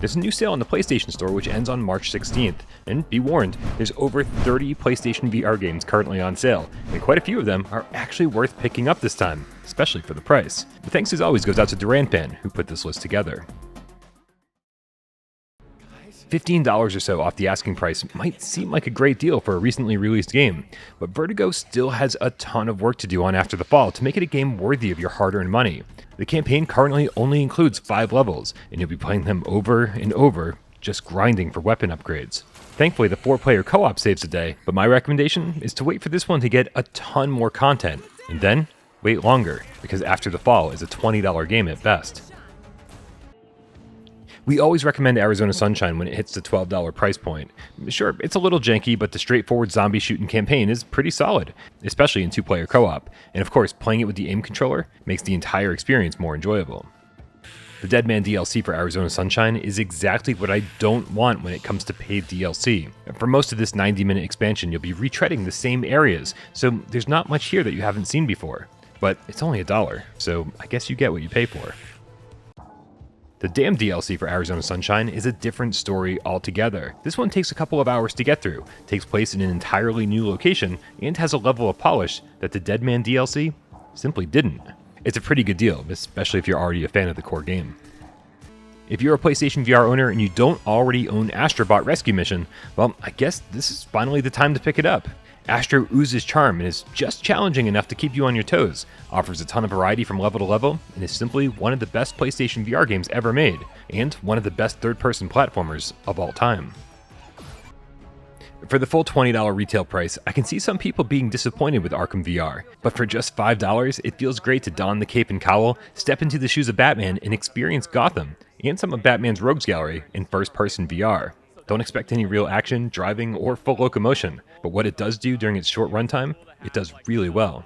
There's a new sale on the PlayStation Store which ends on March 16th, and be warned, there's over 30 PlayStation VR games currently on sale, and quite a few of them are actually worth picking up this time, especially for the price. But thanks as always goes out to Duranpan, who put this list together. $15 or so off the asking price might seem like a great deal for a recently released game, but Vertigo still has a ton of work to do on After the Fall to make it a game worthy of your hard-earned money. The campaign currently only includes 5 levels, and you'll be playing them over and over, just grinding for weapon upgrades. Thankfully, the 4-player co-op saves the day, but my recommendation is to wait for this one to get a ton more content, and then wait longer, because After the Fall is a $20 game at best. We always recommend Arizona Sunshine when it hits the $12 price point. Sure, it's a little janky, but the straightforward zombie shooting campaign is pretty solid, especially in 2-player co-op, and of course, playing it with the aim controller makes the entire experience more enjoyable. The Dead Man DLC for Arizona Sunshine is exactly what I don't want when it comes to paid DLC. For most of this 90-minute expansion, you'll be retreading the same areas, so there's not much here that you haven't seen before. But it's only $1, so I guess you get what you pay for. The Dam DLC for Arizona Sunshine is a different story altogether. This one takes a couple of hours to get through, takes place in an entirely new location, and has a level of polish that the Dead Man DLC simply didn't. It's a pretty good deal, especially if you're already a fan of the core game. If you're a PlayStation VR owner and you don't already own Astrobot Rescue Mission, well, I guess this is finally the time to pick it up. Astro oozes charm and is just challenging enough to keep you on your toes, offers a ton of variety from level to level, and is simply one of the best PlayStation VR games ever made, and one of the best third-person platformers of all time. For the full $20 retail price, I can see some people being disappointed with Arkham VR, but for just $5, it feels great to don the cape and cowl, step into the shoes of Batman, and experience Gotham, and some of Batman's rogues gallery in first-person VR. Don't expect any real action, driving, or full locomotion, but what it does do during its short runtime, it does really well.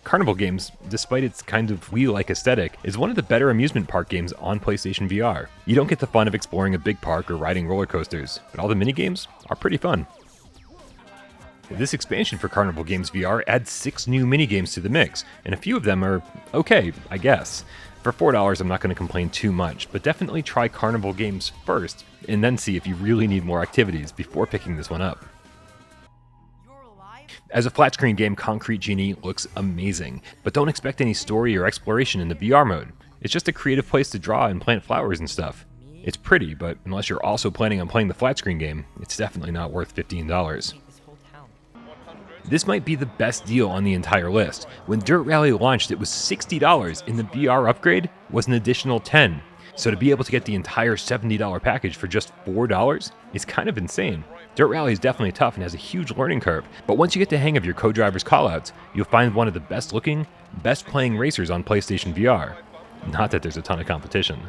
Carnival Games, despite its kind of Wii-like aesthetic, is one of the better amusement park games on PlayStation VR. You don't get the fun of exploring a big park or riding roller coasters, but all the minigames are pretty fun. This expansion for Carnival Games VR adds 6 new minigames to the mix, and a few of them are okay, I guess. For $4, I'm not going to complain too much, but definitely try Carnival Games first, and then see if you really need more activities before picking this one up. As a flat-screen game, Concrete Genie looks amazing, but don't expect any story or exploration in the VR mode. It's just a creative place to draw and plant flowers and stuff. It's pretty, but unless you're also planning on playing the flat-screen game, it's definitely not worth $15. This might be the best deal on the entire list. When Dirt Rally launched, it was $60, and the VR upgrade was an additional $10. So to be able to get the entire $70 package for just $4 is kind of insane. Dirt Rally is definitely tough and has a huge learning curve, but once you get the hang of your co-driver's callouts, you'll find one of the best looking, best playing racers on PlayStation VR. Not that there's a ton of competition.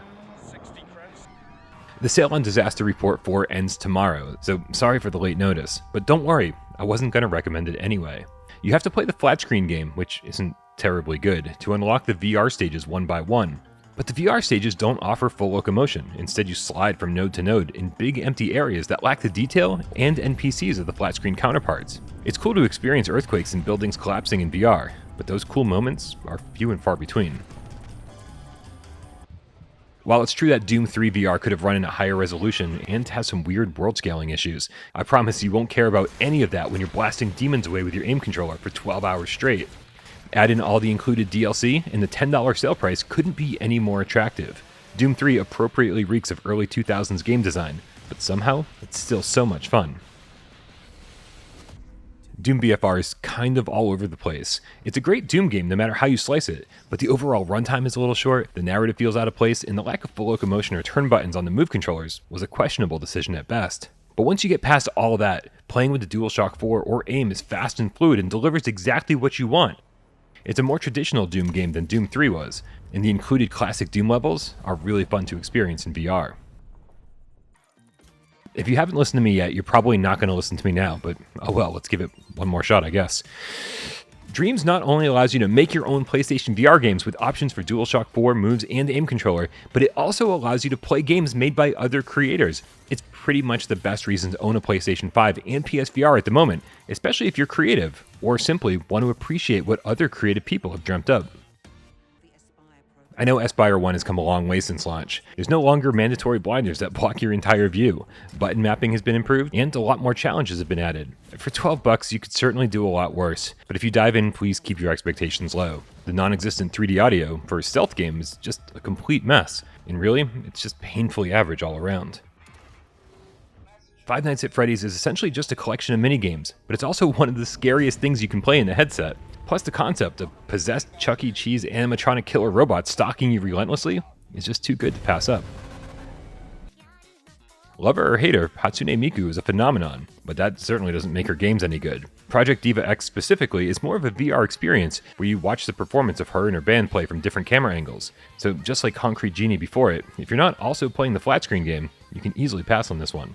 The sale on Disaster Report 4 ends tomorrow, so sorry for the late notice, but don't worry, I wasn't going to recommend it anyway. You have to play the flat screen game, which isn't terribly good, to unlock the VR stages one by one. But the VR stages don't offer full locomotion, instead you slide from node to node in big empty areas that lack the detail and NPCs of the flat screen counterparts. It's cool to experience earthquakes and buildings collapsing in VR, but those cool moments are few and far between. While it's true that Doom 3 VR could have run in a higher resolution and has some weird world scaling issues, I promise you won't care about any of that when you're blasting demons away with your aim controller for 12 hours straight. Add in all the included DLC, and the $10 sale price couldn't be any more attractive. Doom 3 appropriately reeks of early 2000s game design, but somehow, it's still so much fun. Doom BFR is kind of all over the place. It's a great Doom game no matter how you slice it, but the overall runtime is a little short, the narrative feels out of place, and the lack of full locomotion or turn buttons on the move controllers was a questionable decision at best. But once you get past all of that, playing with the DualShock 4 or AIM is fast and fluid and delivers exactly what you want. It's a more traditional Doom game than Doom 3 was, and the included classic Doom levels are really fun to experience in VR. If you haven't listened to me yet, you're probably not going to listen to me now, but oh well, let's give it one more shot, I guess. Dreams not only allows you to make your own PlayStation VR games with options for DualShock 4 moves and aim controller, but it also allows you to play games made by other creators. It's pretty much the best reason to own a PlayStation 5 and PSVR at the moment, especially if you're creative, or simply want to appreciate what other creative people have dreamt up. I know Aspire 1 has come a long way since launch. There's no longer mandatory blinders that block your entire view. Button mapping has been improved, and a lot more challenges have been added. For $12, you could certainly do a lot worse, but if you dive in, please keep your expectations low. The non-existent 3D audio for a stealth game is just a complete mess, and really, it's just painfully average all around. Five Nights at Freddy's is essentially just a collection of minigames, but it's also one of the scariest things you can play in a headset. Plus, the concept of possessed Chuck E. Cheese animatronic killer robots stalking you relentlessly is just too good to pass up. Lover or hater, Hatsune Miku is a phenomenon, but that certainly doesn't make her games any good. Project Diva X specifically is more of a VR experience where you watch the performance of her and her band play from different camera angles. So just like Concrete Genie before it, if you're not also playing the flat screen game, you can easily pass on this one.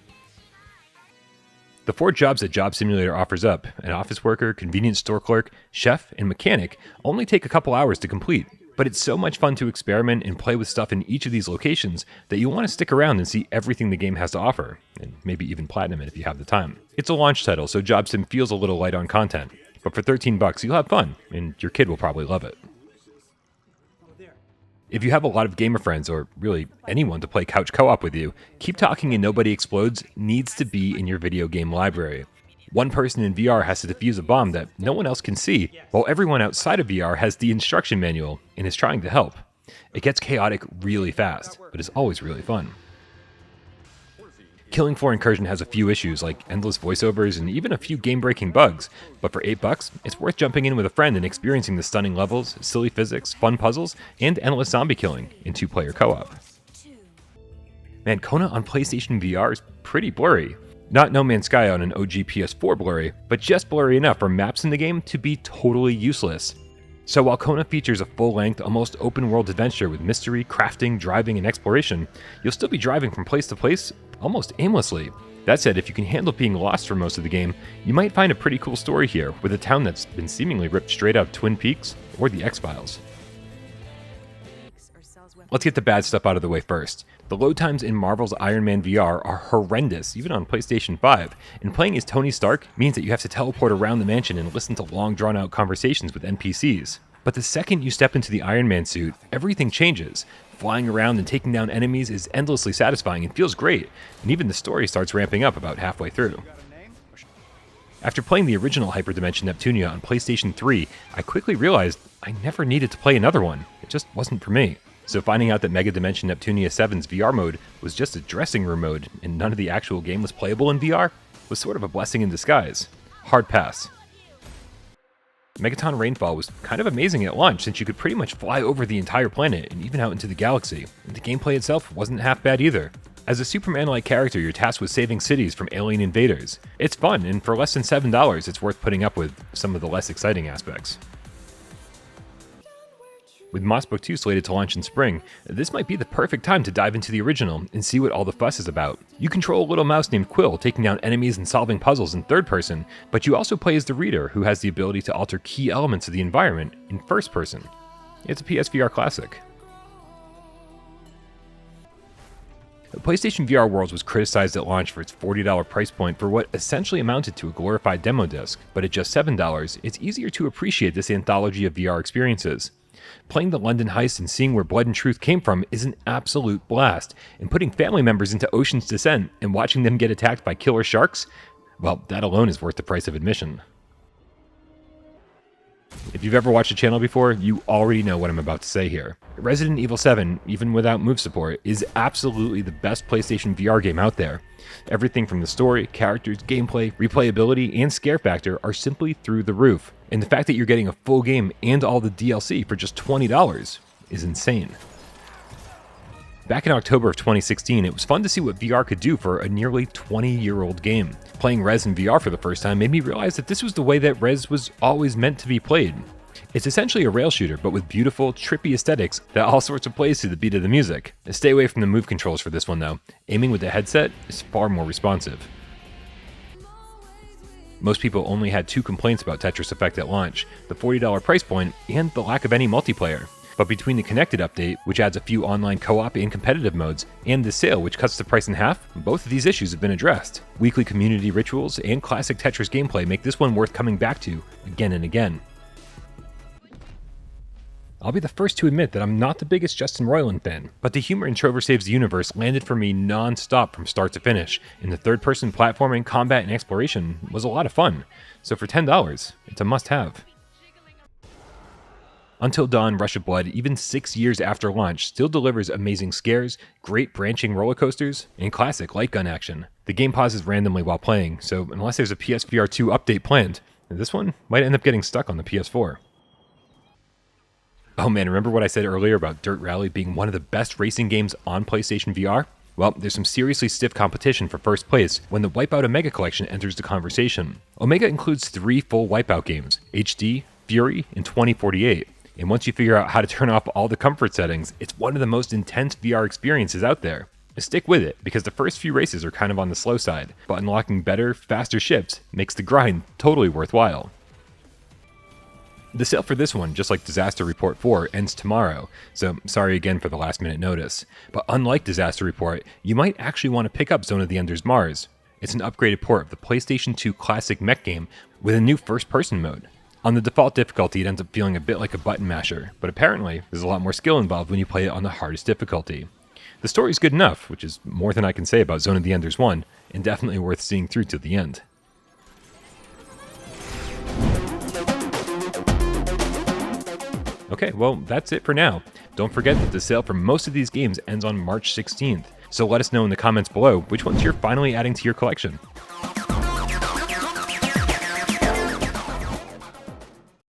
The 4 jobs that Job Simulator offers up, an office worker, convenience store clerk, chef, and mechanic, only take a couple hours to complete. But it's so much fun to experiment and play with stuff in each of these locations that you want to stick around and see everything the game has to offer, and maybe even platinum it if you have the time. It's a launch title, so Job Sim feels a little light on content, but for $13 you'll have fun, and your kid will probably love it. If you have a lot of gamer friends, or really anyone to play couch co-op with you, Keep Talking and Nobody Explodes needs to be in your video game library. One person in VR has to defuse a bomb that no one else can see, while everyone outside of VR has the instruction manual and is trying to help. It gets chaotic really fast, but is always really fun. Killing Floor Incursion has a few issues like endless voiceovers and even a few game-breaking bugs, but for $8, it's worth jumping in with a friend and experiencing the stunning levels, silly physics, fun puzzles, and endless zombie killing in 2-player co-op. Man, Kona on PlayStation VR is pretty blurry. Not No Man's Sky on an OG PS4 blurry, but just blurry enough for maps in the game to be totally useless. So while Kona features a full-length, almost open-world adventure with mystery, crafting, driving, and exploration, you'll still be driving from place to place almost aimlessly. That said, if you can handle being lost for most of the game, you might find a pretty cool story here, with a town that's been seemingly ripped straight out of Twin Peaks or The X-Files. Let's get the bad stuff out of the way first. The load times in Marvel's Iron Man VR are horrendous, even on PlayStation 5, and playing as Tony Stark means that you have to teleport around the mansion and listen to long drawn-out conversations with NPCs. But the second you step into the Iron Man suit, everything changes. Flying around and taking down enemies is endlessly satisfying and feels great, and even the story starts ramping up about halfway through. After playing the original Hyperdimension Neptunia on PlayStation 3, I quickly realized I never needed to play another one. It just wasn't for me. So finding out that Megadimension Neptunia 7's VR mode was just a dressing room mode and none of the actual game was playable in VR was sort of a blessing in disguise. Hard pass. Megaton Rainfall was kind of amazing at launch since you could pretty much fly over the entire planet and even out into the galaxy. And the gameplay itself wasn't half bad either. As a Superman-like character, you're tasked with saving cities from alien invaders. It's fun, and for less than $7, it's worth putting up with some of the less exciting aspects. With Mossbook 2 slated to launch in spring, this might be the perfect time to dive into the original and see what all the fuss is about. You control a little mouse named Quill, taking down enemies and solving puzzles in third person, but you also play as the reader, who has the ability to alter key elements of the environment in first person. It's a PSVR classic. PlayStation VR Worlds was criticized at launch for its $40 price point for what essentially amounted to a glorified demo disc, but at just $7, it's easier to appreciate this anthology of VR experiences. Playing the London heist and seeing where Blood and Truth came from is an absolute blast, and putting family members into Ocean's Descent and watching them get attacked by killer sharks, well, that alone is worth the price of admission. If you've ever watched the channel before, you already know what I'm about to say here. Resident Evil 7, even without move support, is absolutely the best PlayStation VR game out there. Everything from the story, characters, gameplay, replayability, and scare factor are simply through the roof. And the fact that you're getting a full game and all the DLC for just $20 is insane. Back in October of 2016, it was fun to see what VR could do for a nearly 20-year-old game. Playing Rez in VR for the first time made me realize that this was the way that Rez was always meant to be played. It's essentially a rail shooter, but with beautiful, trippy aesthetics that all sorts of plays to the beat of the music. Stay away from the move controls for this one though. Aiming with the headset is far more responsive. Most people only had 2 complaints about Tetris Effect at launch, the $40 price point and the lack of any multiplayer. But between the Connected update, which adds a few online co-op and competitive modes, and the sale, which cuts the price in half, both of these issues have been addressed. Weekly community rituals and classic Tetris gameplay make this one worth coming back to again and again. I'll be the first to admit that I'm not the biggest Justin Roiland fan, but the humor in Trover Saves the Universe landed for me non-stop from start to finish, and the third-person platforming, combat, and exploration was a lot of fun. So for $10, it's a must-have. Until Dawn: Rush of Blood, even 6 years after launch, still delivers amazing scares, great branching roller coasters, and classic light gun action. The game pauses randomly while playing, so unless there's a PSVR 2 update planned, this one might end up getting stuck on the PS4. Oh man, remember what I said earlier about Dirt Rally being one of the best racing games on PlayStation VR? Well, there's some seriously stiff competition for first place when the Wipeout Omega collection enters the conversation. Omega includes 3 full Wipeout games, HD, Fury, and 2048. And once you figure out how to turn off all the comfort settings, it's one of the most intense VR experiences out there. Stick with it, because the first few races are kind of on the slow side, but unlocking better, faster ships makes the grind totally worthwhile. The sale for this one, just like Disaster Report 4, ends tomorrow, so sorry again for the last minute notice. But unlike Disaster Report, you might actually want to pick up Zone of the Enders Mars. It's an upgraded port of the PlayStation 2 classic mech game with a new first-person mode. On the default difficulty, it ends up feeling a bit like a button masher, but apparently there's a lot more skill involved when you play it on the hardest difficulty. The story's good enough, which is more than I can say about Zone of the Enders 1, and definitely worth seeing through to the end. Okay, well, that's it for now. Don't forget that the sale for most of these games ends on March 16th, so let us know in the comments below which ones you're finally adding to your collection.